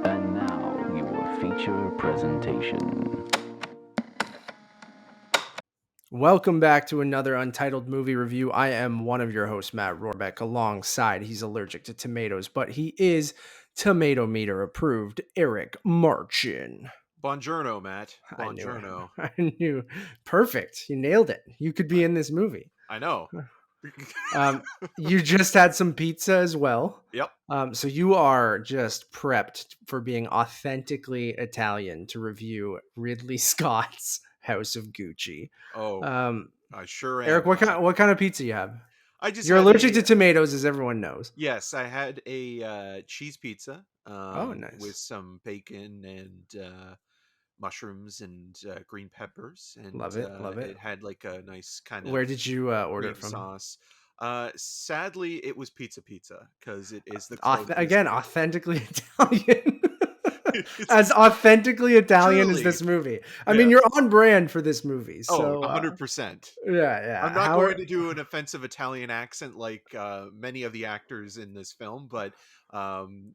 And now, your feature presentation. Welcome back to another Untitled movie review. I am one of your hosts, Matt Rohrbeck, alongside he's allergic to tomatoes, but he is tomato meter approved, Eric Marchin. Buongiorno, Matt. I knew it. Buongiorno. I knew. Perfect. You nailed it. You could be in this movie. I know. You just had some pizza as well. Yep. So you are just prepped for being authentically Italian to review Ridley Scott's House of Gucci. Oh, I sure am. Eric, what kind of pizza you have? I just You're had allergic to tomatoes, as everyone knows. Yes, I had a cheese pizza. Oh, nice. With some bacon and mushrooms and green peppers, and Love it. it had like a nice kind of Where did you order it cream from? sauce. Sadly, it was Pizza because it is the Again, authentically Italian. It's As authentically Italian as truly, this movie. I mean, yes. you're on brand for this movie. Oh, So 100%. yeah. I'm not going to do an offensive Italian accent like many of the actors in this film, but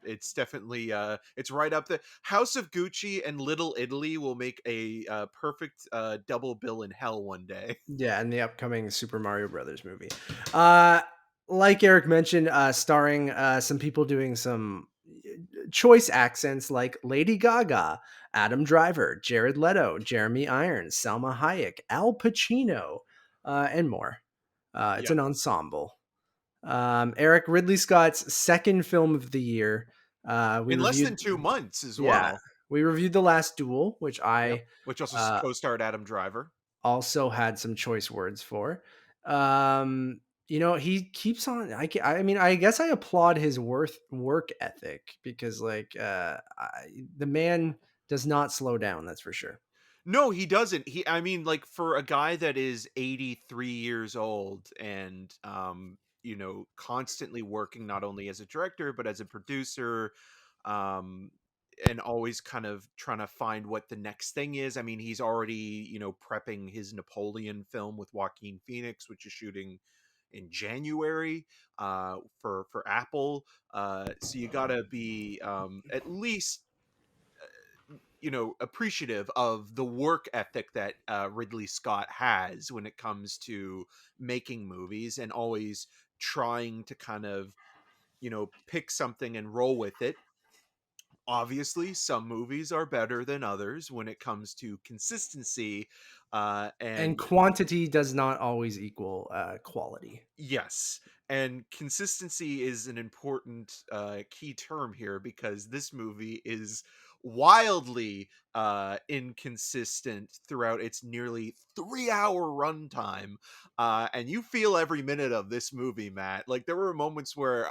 it's definitely it's right up there. House of Gucci and Little Italy will make a perfect double bill in hell one day. Yeah, in the upcoming Super Mario Brothers movie. Like Eric mentioned, starring some people doing some choice accents like Lady Gaga, Adam Driver, Jared Leto, Jeremy Irons, Salma Hayek, Al Pacino, and more. It's Yeah. an ensemble. Eric, Ridley Scott's second film of the year. In less than 2 months as well. We reviewed The Last Duel, which I Which also co-starred Adam Driver. also had some choice words for. He keeps on. I mean, I guess I applaud his work ethic because, the man does not slow down. That's for sure. No, he doesn't. I mean, like, for a guy that is 83 years old and constantly working not only as a director but as a producer, um and always kind of trying to find what the next thing is. I mean, he's already, prepping his Napoleon film with Joaquin Phoenix, which is shooting in January for Apple. So you got to be at least appreciative of the work ethic that Ridley Scott has when it comes to making movies, and always trying to kind of pick something and roll with it. Obviously, some movies are better than others when it comes to consistency, And and quantity does not always equal quality. yes, and consistency is an important key term here, because this movie is wildly inconsistent throughout its nearly 3-hour runtime, and you feel every minute of this movie, Matt. Like, there were moments where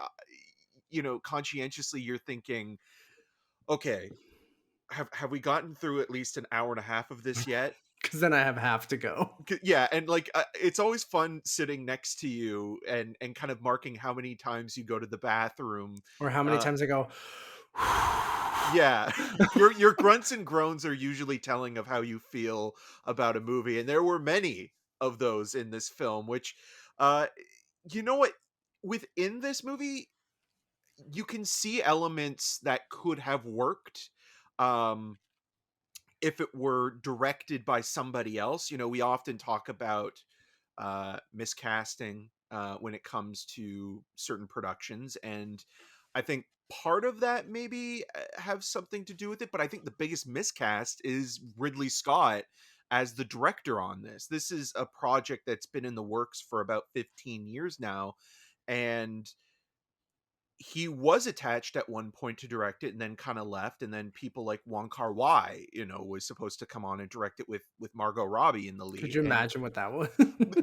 conscientiously you're thinking, okay, have we gotten through at least an hour and a half of this yet? Because then I have half to go. Yeah, and like it's always fun sitting next to you and kind of marking how many times you go to the bathroom, Or how many times I go. yeah. Your grunts and groans are usually telling of how you feel about a movie, and there were many of those in this film, which uh you know what, within this movie you can see elements that could have worked um if it were directed by somebody else. We often talk about miscasting when it comes to certain productions, and I think part of that maybe have something to do with it. But I think the biggest miscast is Ridley Scott as the director on this. This is a project that's been in the works for about 15 years now, and he was attached at one point to direct it and then kind of left, and then people like Wong Kar-wai was supposed to come on and direct it with Margot Robbie in the Could lead. you And imagine what that was?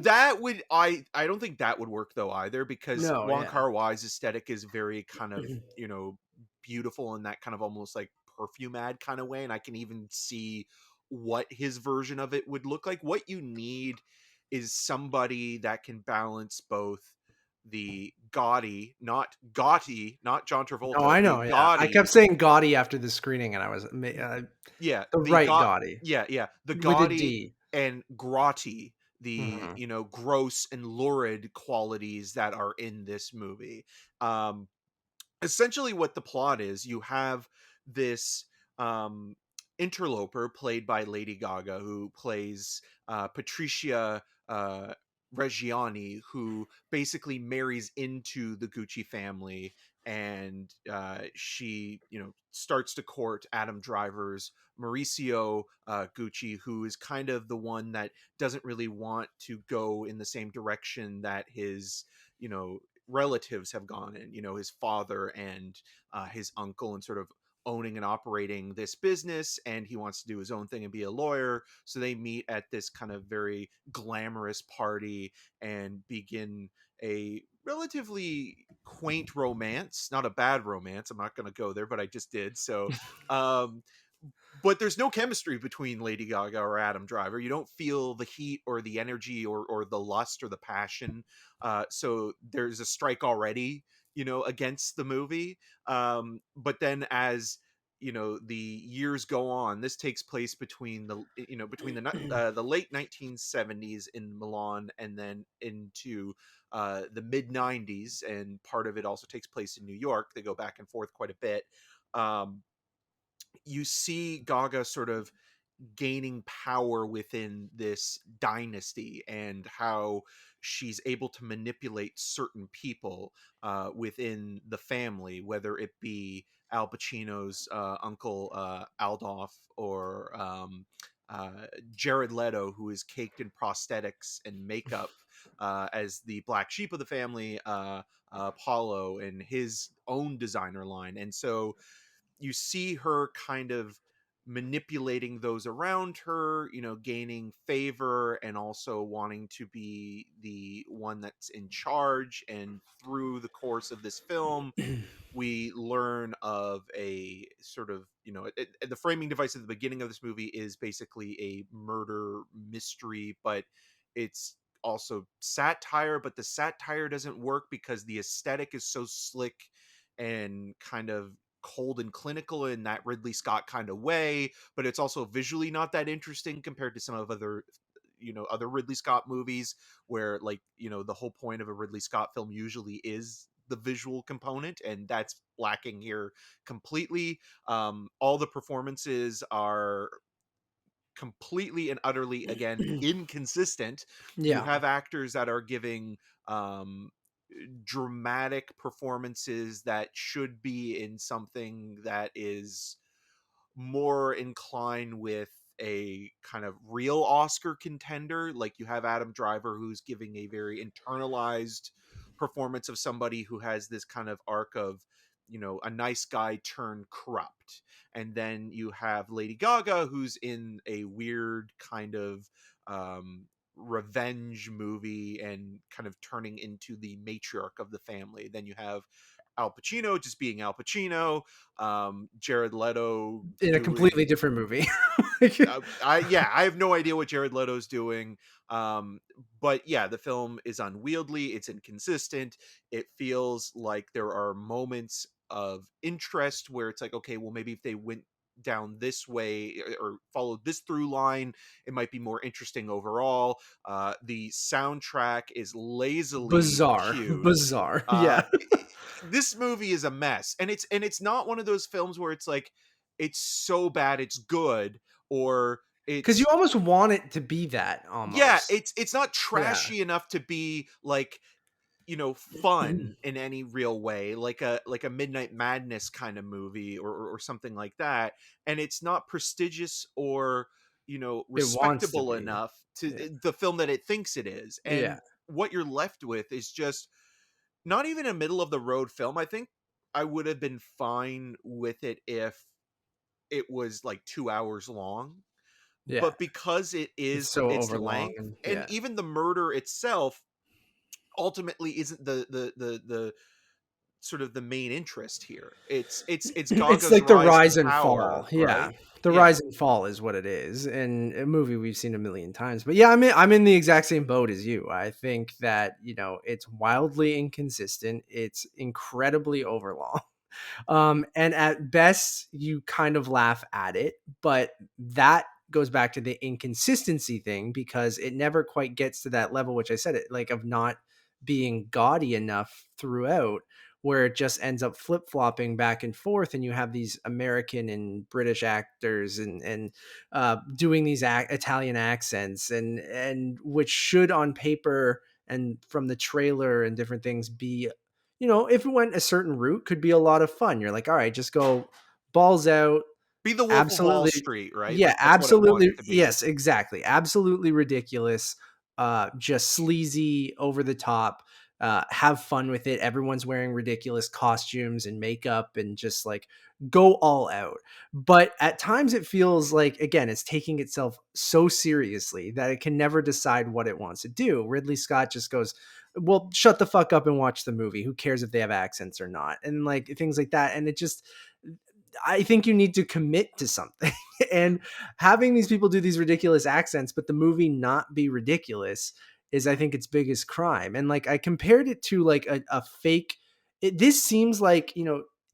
that would I don't think that would work though either, because No, Wong yeah. Kar-wai's aesthetic is very kind of beautiful in that kind of almost like perfume ad kind of way, and I can even see what his version of it would look like. What you need is somebody that can balance both the gaudy, not John Oh, Travolta, I the know. Yeah, I gaudy, kept saying gaudy after the screening, and I was yeah, the the right gaudy the with a gaudy D. and grotty, the Mhm. gross and lurid qualities that are in this movie. Essentially what the plot is, you have this um interloper played by Lady Gaga, who plays Patricia uh Reggiani, who basically marries into the Gucci family, and she, starts to court Adam Driver's Mauricio Gucci, who is kind of the one that doesn't really want to go in the same direction that his, relatives have gone in, his father and his uncle, and sort of owning and operating this business, and he wants to do his own thing and be a lawyer. So they meet at this kind of very glamorous party and begin a relatively quaint romance, not a bad romance. I'm not going to go there, but I just did. So um but there's no chemistry between Lady Gaga or Adam Driver. You don't feel the heat or the energy or the lust or the passion. So there's a strike already, against the movie. But then as the years go on, this takes place between the late 1970s in Milan, and then into the mid 90s, and part of it also takes place in New York. They go back and forth quite a bit. um, you see Gaga sort of gaining power within this dynasty, and how she's able to manipulate certain people within the family, whether it be Al Pacino's uncle Aldolf, or Jared Leto, who is caked in prosthetics and makeup as the black sheep of the family, Paulo, and his own designer line. And so you see her kind of manipulating those around her, gaining favor, and also wanting to be the one that's in charge. And through the course of this film, we learn of a sort of, the framing device at the beginning of this movie is basically a murder mystery, but it's also satire. But the satire doesn't work because the aesthetic is so slick and kind of cold and clinical in that Ridley Scott kind of way, but it's also visually not that interesting compared to some of other Ridley Scott movies, where, like, the whole point of a Ridley Scott film usually is the visual component, and that's lacking here completely. All the performances are completely and utterly, again, inconsistent. You Yeah. have actors that are giving um dramatic performances that should be in something that is more inclined with a kind of real Oscar contender. Like, you have Adam Driver, who's giving a very internalized performance of somebody who has this kind of arc of, a nice guy turned corrupt. And then you have Lady Gaga, who's in a weird kind of revenge movie and kind of turning into the matriarch of the family. Then you have Al Pacino just being Al Pacino, Jared Leto In a completely doing different movie. I have no idea what Jared Leto's doing. Um, but yeah, the film is unwieldy. It's inconsistent. It feels like there are moments of interest where it's like, okay, well, maybe if they went down this way or followed this through line, it might be more interesting overall. The soundtrack is lazily Bizarre. cued. Bizarre. Uh, Yeah. this movie is a mess, and it's not one of those films where it's like it's so bad it's good, or Because you it's almost want it to be that yeah, almost. it's not Yeah. trashy enough to be like, fun in any real way, like a Midnight Madness kind of movie, or something like that. And it's not prestigious or, It wants to respectable be. enough to Yeah. the film that it thinks it is. Yeah. And what you're left with is just not even a middle of the road film. I think I would have been fine with it if it was like 2 hours long, Yeah. but because it It's is so its overlong length, and and yeah. even the murder itself ultimately isn't the sort of the main interest here. It's It's Gaga's like the rise to rise and fall. power, Yeah. right? The Yeah. rise and fall is what it is. And a movie we've seen a million times. But yeah, I'm in the exact same boat as you. I think that, it's wildly inconsistent. It's incredibly overlong. And at best, you kind of laugh at it, but that goes back to the inconsistency thing because it never quite gets to that level, which I said it like of not being gaudy enough throughout, where it just ends up flip-flopping back and forth, and you have these American and British actors and doing these Italian accents, and which should on paper and from the trailer and different things be, if it went a certain route, could be a lot of fun. You're like, all right, just go balls out. Be the Wolf of Wall Absolutely. Street, right? Yeah, Like that's what it wants absolutely. to be. Yes, exactly. Absolutely ridiculous. Just sleazy, over the top. Have fun with it. Everyone's wearing ridiculous costumes and makeup and just like go all out. But at times it feels like, again, it's taking itself so seriously that it can never decide what it wants to do. Ridley Scott just goes, well, shut the fuck up and watch the movie. Who cares if they have accents or not? And like things like that. And it just, I think you need to commit to something. And having these people do these ridiculous accents, but the movie not be ridiculous is, I think, its biggest crime. And like I compared it to like a fake. This seems like,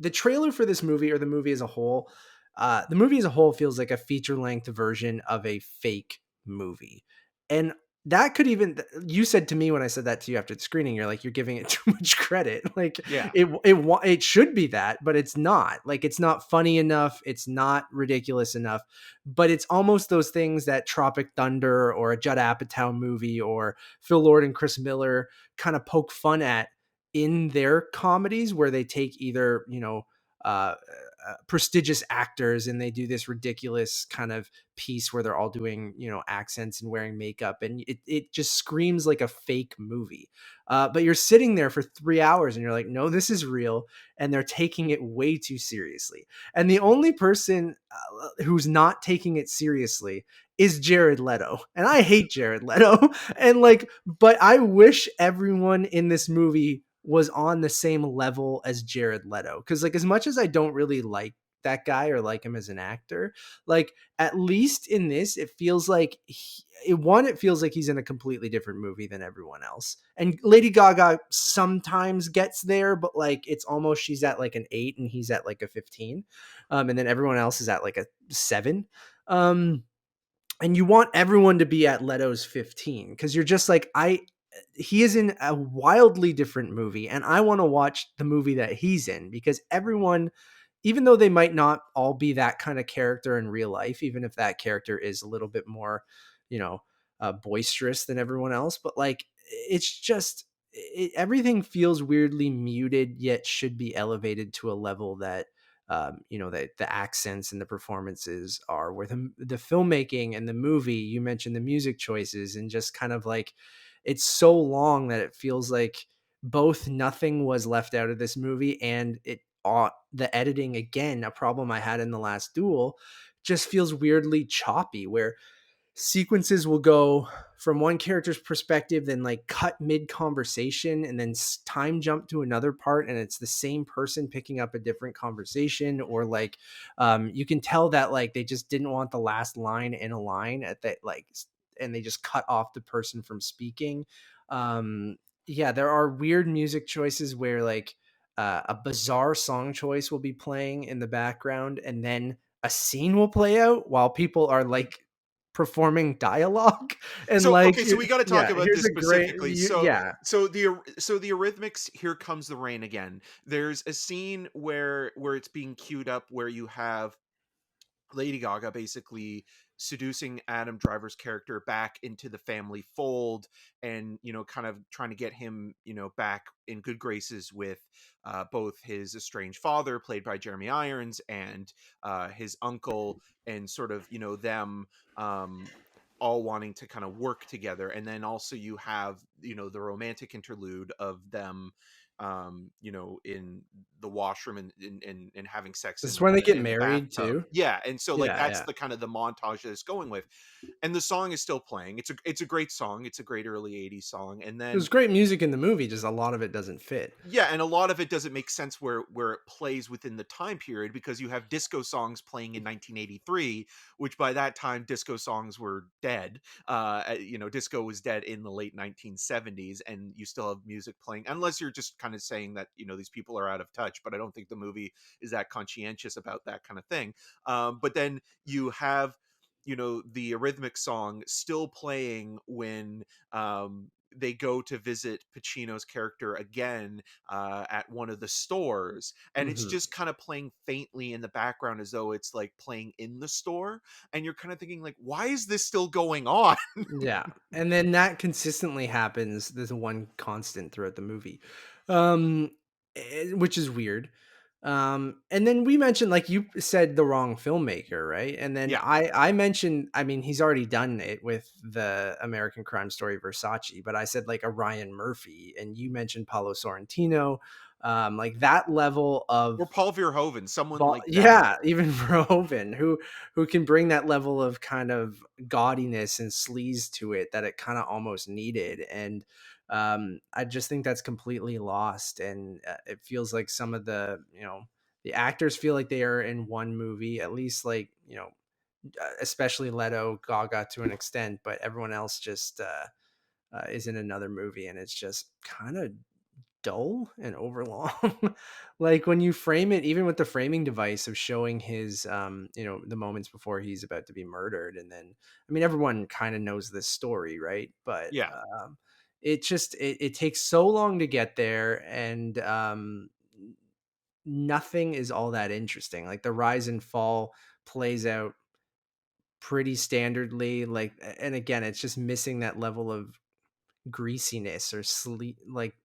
the trailer for this movie, or the movie as a whole, the movie as a whole feels like a feature length version of a fake movie. And that could even, you said to me when I said that to you after the screening, you're like, you're giving it too much credit. Like Yeah. it should be that, but it's not. Like it's not funny enough, it's not ridiculous enough, but it's almost those things that Tropic Thunder or a Judd Apatow movie or Phil Lord and Chris Miller kind of poke fun at in their comedies, where they take either, uh, prestigious actors and they do this ridiculous kind of piece where they're all doing, accents and wearing makeup, and it just screams like a fake movie. But you're sitting there for 3 hours and you're like, no, this is real. And they're taking it way too seriously. And the only person who's not taking it seriously is Jared Leto. And I hate Jared Leto. And like, but I wish everyone in this movie was on the same level as Jared Leto. Cause like, as much as I don't really like that guy or like him as an actor, like at least in this, it feels like it feels like he's in a completely different movie than everyone else. And Lady Gaga sometimes gets there, but like it's almost, she's at like an 8 and he's at like a 15. And then everyone else is at like a 7. Um, and you want everyone to be at Leto's 15 because you're just like, he is in a wildly different movie and I want to watch the movie that he's in, because everyone, even though they might not all be that kind of character in real life, even if that character is a little bit more, you know, boisterous than everyone else, but like it's just, everything feels weirdly muted yet should be elevated to a level that, that the accents and the performances are, where the filmmaking and the movie, you mentioned the music choices, and just kind of like, it's so long that it feels like both nothing was left out of this movie, and the editing, again, a problem I had in the last Duel, just feels weirdly choppy, where sequences will go from one character's perspective, then like cut mid conversation, and then time jump to another part, and it's the same person picking up a different conversation, or like you can tell that like they just didn't want the last line in a line at that, like, and they just cut off the person from speaking. Yeah, there are weird music choices where like a bizarre song choice will be playing in the background, and then a scene will play out while people are like performing dialogue. And So like, okay, so we got to talk yeah, about here's this a great, specifically. yeah, So the Eurythmics, Here Comes the Rain Again. There's a scene where it's being queued up, where you have Lady Gaga basically seducing Adam Driver's character back into the family fold, and kind of trying to get him back in good graces with both his estranged father, played by Jeremy Irons, and his uncle, and sort of them um all wanting to kind of work together. And then also you have the romantic interlude of them in the washroom, and having sex this is when they get in the married bathtub. too. Yeah, and so like Yeah, that's yeah. the kind of the montage that it's going with, and the song is still playing. It's a great song. It's a great early '80s song, and then There's great music in the movie, just a lot of it doesn't fit. yeah, and a lot of it doesn't make sense where it plays within the time period, because you have disco songs playing in 1983, which by that time disco songs were dead. Disco was dead in the late 1970s, and you still have music playing, unless you're just kind of saying that these people are out of touch. But I don't think the movie is that conscientious about that kind of thing. But then you have the Eurythmic song still playing when they go to visit Pacino's character again at one of the stores, and it's Mhm. just kind of playing faintly in the background as though it's like playing in the store, and you're kind of thinking like, why is this still going on? Yeah, and then that consistently happens. There's one constant throughout the movie, um, which is weird. And then we mentioned, like you said, the wrong filmmaker, right? And then Yeah. I mentioned, I mean, he's already done it with the American Crime Story Versace, but I said like a Ryan Murphy, and you mentioned Paulo Sorrentino, like that level of Or Paul Verhoeven, someone like that. Yeah, even Verhoeven, who can bring that level of kind of gaudiness and sleaze to it that it kind of almost needed. And I just think that's completely lost. And it feels like some of the, the actors feel like they are in one movie, at least like, especially Leto, Gaga to an extent, but everyone else just is in another movie, and it's just kind of dull and overlong. Like when you frame it, even with the framing device of showing his the moments before he's about to be murdered, and then I mean everyone kind of knows this story, right? But Yeah. it just it takes so long to get there, and nothing is all that interesting. Like the rise and fall plays out pretty standardly, like, and again it's just missing that level of greasiness or sleep, like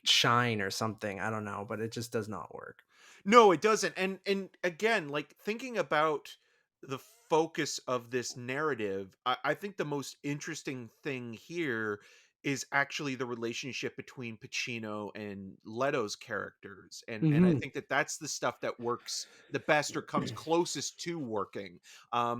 shine or something. I don't know, but it just does not work. No, it doesn't. And again, like thinking about the focus of this narrative, I think the most interesting thing here is actually the relationship between Pacino and Leto's characters. And I Mhm. think that that's the stuff that works the best or comes closest to working.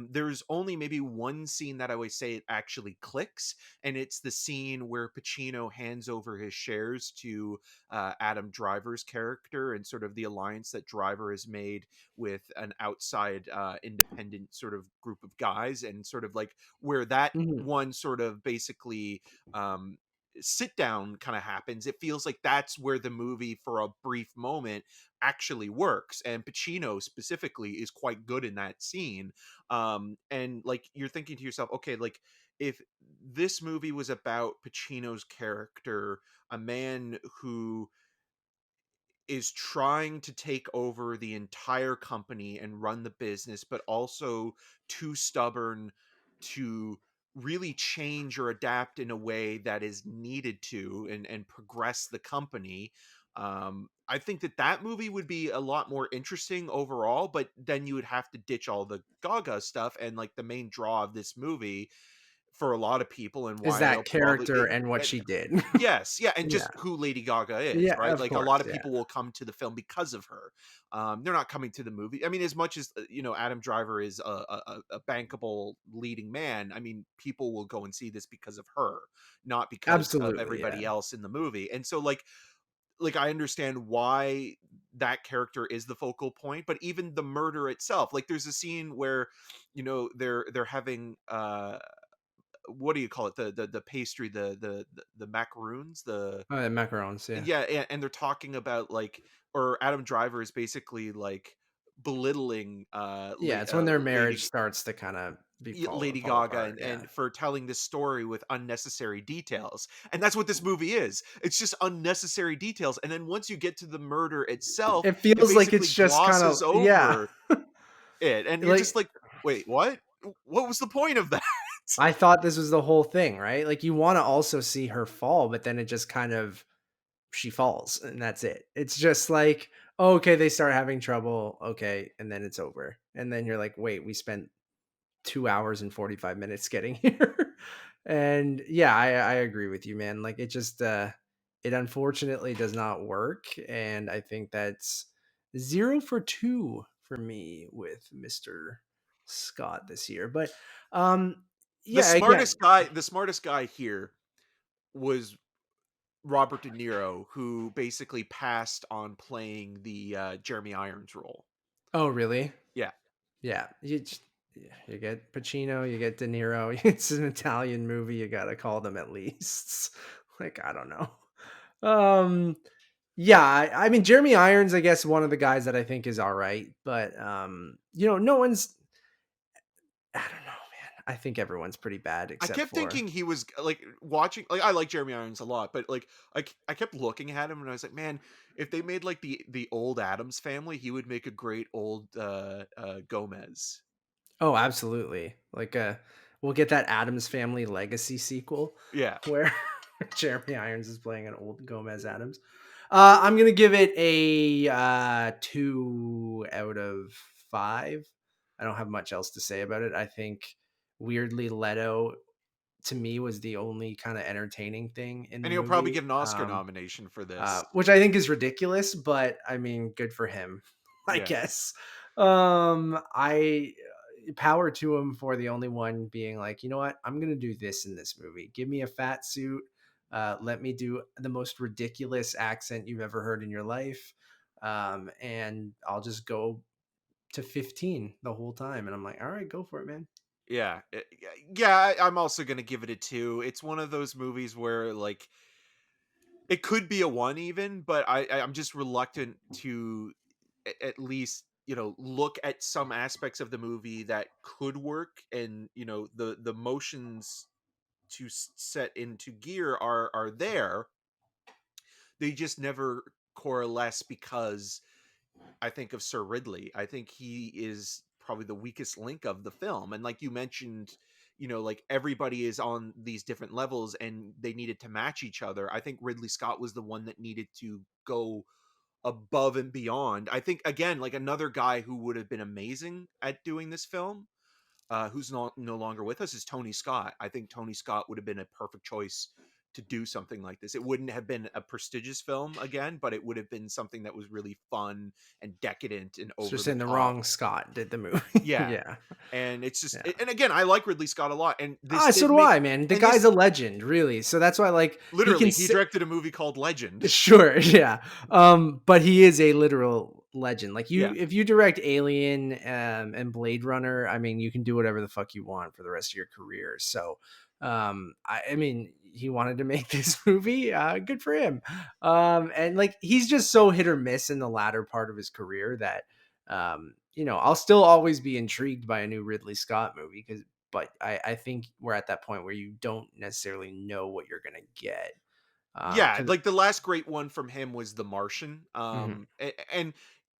There's only maybe one scene that I always say it actually clicks, and it's the scene where Pacino hands over his shares to Adam Driver's character, and sort of the alliance that Driver has made with an outside independent sort of group of guys, and sort of like where that Mhm. one sort of basically um, sit down kind of happens. It feels like that's where the movie, for a brief moment, actually works, and Pacino specifically is quite good in that scene. And like you're thinking to yourself, okay, like if this movie was about Pacino's character, a man who is trying to take over the entire company and run the business, but also too stubborn to really change or adapt in a way that is needed to, and progress the company. I think that that movie would be a lot more interesting overall, but then you would have to ditch all the Gaga stuff, and like the main draw of this movie for a lot of people, and Is why they'll that probably character and what she did. yes, yeah, and Yeah. just who Lady Gaga is, Yeah, right? of Like a course, lot of yeah. people will come to the film because of her. They're not coming to the movie. I mean, as much as Adam Driver is a bankable leading man. I mean, people will go and see this because of her, not because of Absolutely, yeah. everybody else in the movie. And so, like I understand why that character is the focal point, but even the murder itself, like there's a scene where they're having what do you call it, the pastry, the macaroons, the Oh, yeah, macarons, yeah. yeah, and they're talking about like, or Adam Driver is basically like belittling Yeah, it's when their marriage lady starts to kinda be Lady fall Gaga, apart, and yeah. for telling this story with unnecessary details. And that's what this movie is. It's just unnecessary details. And then once you get to the murder itself, It it feels like basically it's just kinda glosses yeah. over it. And you're Like, just like, wait, what? What was the point of that? I thought this was the whole thing, right? Like, you wanna also see her fall, but then it just kind of she falls and that's it. It's just like, oh, okay, they start having trouble, okay, and then it's over. And then you're like, wait, we spent 2 hours and 45 minutes getting here. And yeah, I agree with you, man. Like it just it unfortunately does not work. And I think that's 0 for 2 for me with Mr. Scott this year. But yeah, again, The smartest guy here was Robert De Niro, who basically passed on playing the Jeremy Irons role. oh really? Yeah. Yeah, yeah, you get Pacino, you get De Niro. It's an Italian movie. You gotta call them at least. Like I don't know. Um, yeah, I mean Jeremy Irons, I guess one of the guys that I think is all right, but no one's. I don't know, man. I think everyone's pretty bad I except kept for. thinking he was like watching. Like I like Jeremy Irons a lot, but like I kept looking at him and I was like, man, if they made like the old Adams Family, he would make a great old Gomez. Oh, absolutely. Like we'll get that Adams Family Legacy sequel Yeah. where Jeremy Irons is playing an old Gomez Adams. I'm gonna give it a 2 out of 5. I don't have much else to say about it. I think weirdly Leto to me was the only kind of entertaining thing in the And he'll probably movie. get an Oscar nomination for this. Which I think is ridiculous, but I mean, good for him, I Yeah. guess. I power to him for the only one being like, you know what, I'm gonna do this in this movie. Give me a fat suit. Let me do the most ridiculous accent you've ever heard in your life, and I'll just go to 15 the whole time. And I'm like, all right, go for it, man. Yeah. Yeah, I'm also going to give it a 2. It's one of those movies where like it could be a 1 even, but I'm just reluctant to at least, look at some aspects of the movie that could work, and the motions to set into gear are there. They just never coalesce because I think of Sir Ridley. I think he is probably the weakest link of the film. And like you mentioned, like everybody is on these different levels and they needed to match each other. I think Ridley Scott was the one that needed to go above and beyond. I think again, like another guy who would have been amazing at doing this film, who's no longer with us, is Tony Scott. I think Tony Scott would have been a perfect choice to do something like this. It wouldn't have been a prestigious film again, but it would have been something that was really fun and decadent and It's over just the in the top. wrong Scott did the movie. Yeah. Yeah. And it's just, Yeah. and again, I like Ridley Scott a lot, and this Ah, so did do make, I, man. The and guy's this a legend, really. So that's why, like, he can literally, he sit. directed a movie called Legend. Sure, yeah. But he is a literal legend. Like Yeah. if you direct Alien and Blade Runner, I mean, you can do whatever the fuck you want for the rest of your career. So, I mean, he wanted to make this movie. Good for him. And like he's just so hit or miss in the latter part of his career that, I'll still always be intrigued by a new Ridley Scott movie but I think we're at that point where you don't necessarily know what you're gonna get. Yeah, 'Cause like the last great one from him was The Martian. mhm. And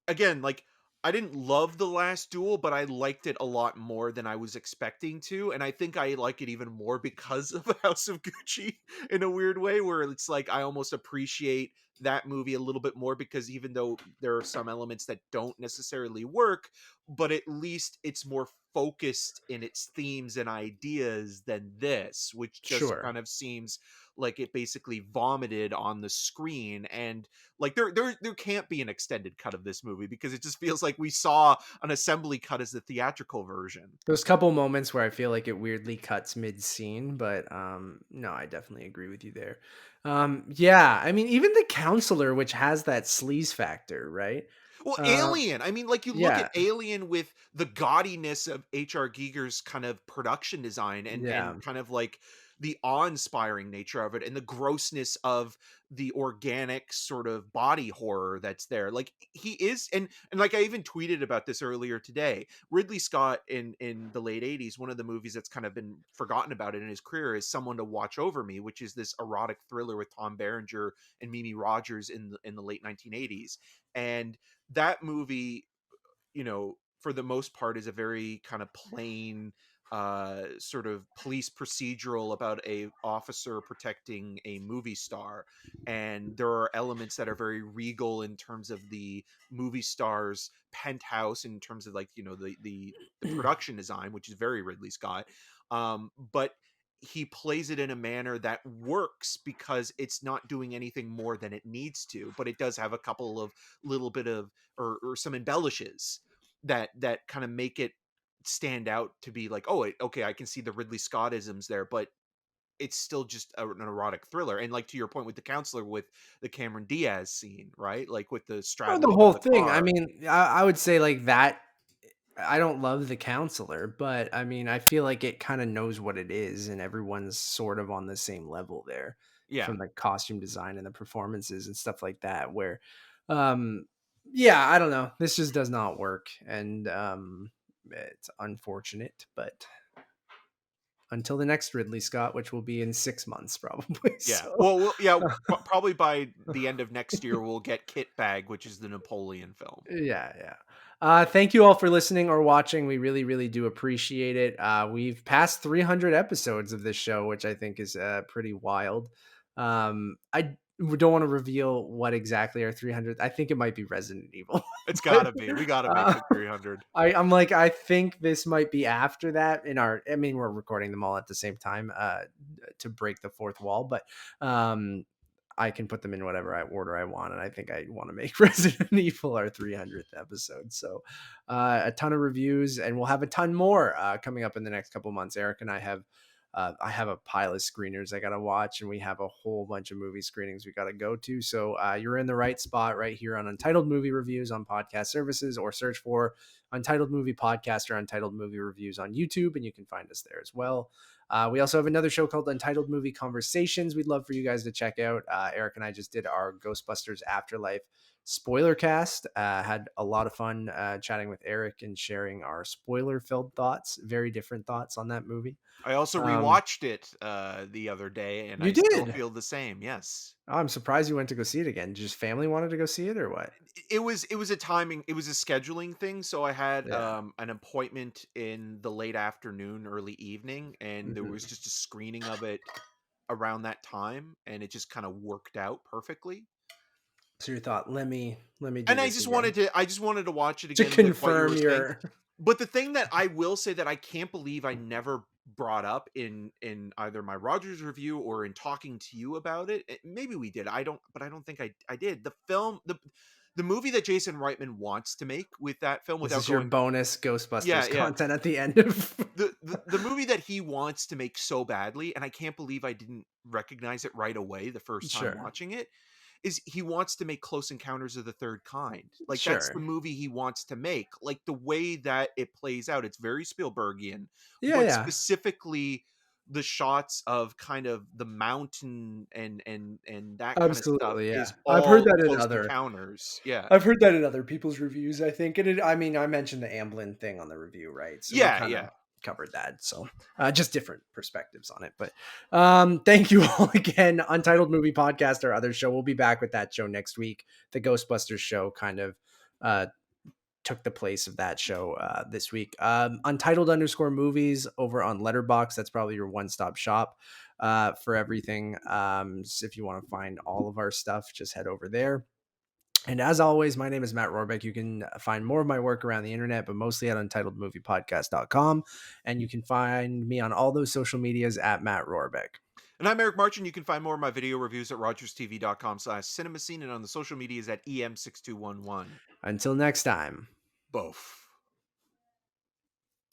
again, like I didn't love The Last Duel, but I liked it a lot more than I was expecting to, and I think I like it even more because of House of Gucci in a weird way, where it's like I almost appreciate that movie a little bit more because even though there are some elements that don't necessarily work, but at least it's more focused in its themes and ideas than this, which just Sure. kind of seems like it basically vomited on the screen. And like there can't be an extended cut of this movie because it just feels like we saw an assembly cut as the theatrical version. There's a couple moments where I feel like it weirdly cuts mid-scene, but no, I definitely agree with you there. Yeah, I mean even the counselor, which has that sleaze factor, right? Well, Uh Alien, I mean, like you look at yeah, Alien with the gaudiness of H.R. Giger's kind of production design and yeah, kind of like the awe-inspiring nature of it and the grossness of the organic sort of body horror that's there. Like he is, and like I even tweeted about this earlier today. Ridley Scott in the late 80s, one of the movies that's kind of been forgotten about in his career is Someone to Watch Over Me, which is this erotic thriller with Tom Berenger and Mimi Rogers in the late 1980s. And that movie, for the most part is a very kind of plain sort of police procedural about a officer protecting a movie star, and there are elements that are very regal in terms of the movie star's penthouse in terms of like the production design, which is very Ridley Scott. But he plays it in a manner that works because it's not doing anything more than it needs to, but it does have a couple of little bit of or some embellishes that kind of make it stand out to be like, oh, okay, I can see the Ridley Scottisms there, but it's still just an erotic thriller. And like to your point with the counselor, with the Cameron Diaz scene, right? Like with the oh, the straddling of whole the thing. I car. mean, I would say like that. I don't love the counselor, but I mean, I feel like it kind of knows what it is, and everyone's sort of on the same level there, Yeah. from the costume design and the performances and stuff like that. Where, um, yeah, I don't know. This just does not work, and it's unfortunate, but until the next Ridley Scott, which will be in 6 months probably. Yeah. So Well, yeah, probably by the end of next year we'll get Kit Bag, which is the Napoleon film. yeah, yeah. Thank you all for listening or watching. We really, really do appreciate it. We've passed 300 episodes of this show, which I think is pretty wild. I don't want to reveal what exactly our 300th. I think it might be Resident Evil. It's But, gotta be. We gotta make uh, it 300. I'm like, I think this might be after that in our, I mean, we're recording them all at the same time to break the fourth wall, but um, I can put them in whatever order I want. And I think I want to make Resident Evil our 300th episode. So a ton of reviews, and we'll have a ton more coming up in the next couple months. Eric and I have a pile of screeners I got to watch, and we have a whole bunch of movie screenings we got to go to. So you're in the right spot right here on Untitled Movie Reviews on podcast services, or search for Untitled Movie Podcast or Untitled Movie Reviews on YouTube, and you can find us there as well. We also have another show called Untitled Movie Conversations we'd love for you guys to check out. Eric and I just did our Ghostbusters Afterlife spoiler cast. Had a lot of fun chatting with Eric and sharing our spoiler-filled thoughts, very different thoughts on that movie. I also Um, rewatched it the other day, and you I still did? feel the same. Yes. Oh, I'm surprised you went to go see it again. Just family wanted to go see it, or what? It was a timing, it was a scheduling thing. So I had Yeah. an appointment in the late afternoon, early evening, and there Mhm. was just a screening of it around that time, and it just kind of worked out perfectly. So you thought, let me do And this again I just wanted to watch it to again with what you confirm were saying. your. But the thing that I will say that I can't believe I never brought up in either my Rogers review or in talking to you about it. Maybe we did. I don't think I did. The movie that Jason Reitman wants to make with that film, This without is your going, bonus yeah, Ghostbusters yeah. content at the end of. The movie that he wants to make so badly, and I can't believe I didn't recognize it right away the first time Sure, watching it, is he wants to make Close Encounters of the Third Kind. Like, that's the sure. movie he wants to make. Like, the way that it plays out, it's very Spielbergian, Yeah, but yeah. specifically the shots of kind of the mountain and that kind of stuff Absolutely, yeah. is all Close Encounters. Yeah. I've heard that in other people's reviews, I think. And I mean, I mentioned the Amblin thing on the review, right? So we Yeah, kind of yeah. covered that. So just different perspectives on it. But thank you all again. Untitled Movie Podcast, our other show. We'll be back with that show next week. The Ghostbusters show kind of uh took the place of that show this week. Untitled underscore movies over on Letterbox. That's probably your one-stop shop for everything. So if you want to find all of our stuff, just head over there. And as always, my name is Matt Rohrbeck. You can find more of my work around the internet, but mostly at untitledmoviepodcast.com. And you can find me on all those social medias at Matt Rohrbeck. And I'm Eric Marchin. You can find more of my video reviews at rogerstv.com/cinemascene and on the social medias at EM6211. Until next time. Both.